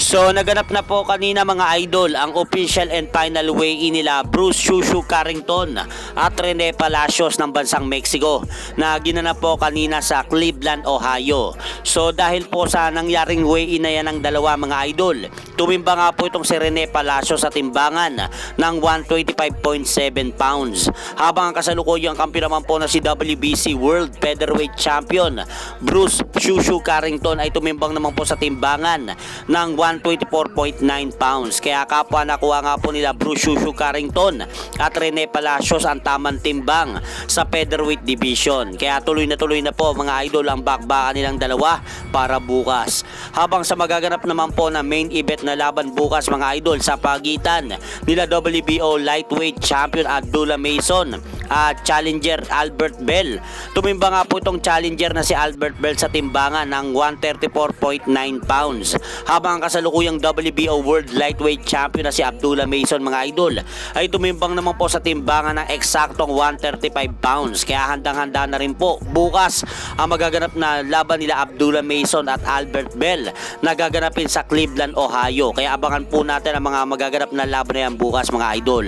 So naganap na po kanina mga idol ang official and final weigh-in nila Bruce Shushu Carrington at Rene Palacios ng bansang Mexico na ginanap po kanina sa Cleveland, Ohio. So dahil po sa nangyaring weigh-in na yan ng dalawa mga idol, tumimba nga po itong si Rene Palacios sa timbangan ng 125.7 pounds. Habang ang kasalukuyang kampiyon naman po na si WBC World Featherweight Champion Bruce Shushu Carrington ay tumimbang naman po sa timbangan ng 124.9 pounds. Kaya kapwa nakuha nga po nila Bruce Shushu Carrington at Rene Palacios ang tamang timbang sa featherweight division. Kaya tuloy na po mga idol ang bakbakan nilang dalawa para bukas. Habang sa magaganap naman po na main event na laban bukas mga idol sa pagitan nila WBO Lightweight Champion Abdullah Mason at challenger Albert Bell. Tumimba nga po itong challenger na si Albert Bell sa timbangan ng 134.9 pounds. Habang ang kasalukuyang WBO World Lightweight Champion na si Abdullah Mason mga idol ay tumimbang naman po sa timbangan ng eksaktong 135 pounds. Kaya handang-handa na rin po bukas ang magaganap na laban nila Abdullah Mason at Albert Bell na gaganapin sa Cleveland, Ohio. Kaya abangan po natin ang mga magaganap na laban na yan bukas mga idol.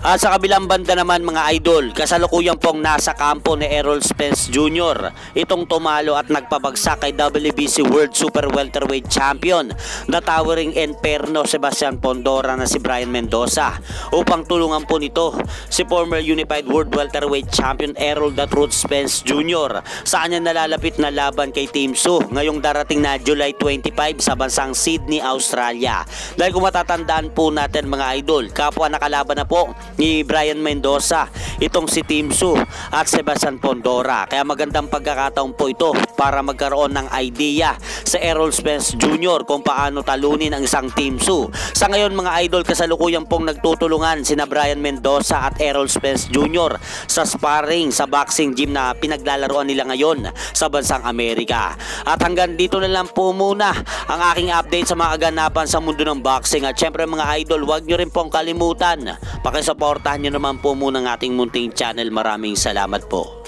At sa kabilang banda naman mga idol, kasalukuyang pong nasa kampo ni Errol Spence Jr. itong tumalo at nagpabagsak kay WBC World Super Welterweight Champion na towering Inferno Sebastian Pondora na si Brian Mendoza upang tulungan po nito si former Unified World Welterweight Champion Errol The Truth Spence Jr. sa kanyang nalalapit na laban kay Team Su ngayong darating na July 25 sa bansang Sydney, Australia. Dahil kung matatandaan po natin mga idol, kapwa nakalaban na po ni Brian Mendoza itong si Team Su at Sebastian Pondora. Kaya magandang pagkakataon po ito para magkaroon ng idea sa Errol Spence Jr. kung paano talunin ang isang Team Su. Sa ngayon mga idol, kasalukuyang pong nagtutulungan sina Brian Mendoza at Errol Spence Jr. sa sparring sa boxing gym na pinaglalaroan nila ngayon sa bansang Amerika. At hanggang dito na lang po muna ang aking update sa mga kaganapan sa mundo ng boxing. At syempre mga idol, huwag nyo rin pong kalimutan pakisuportahan nyo naman po muna ang ating munting channel. Maraming salamat po.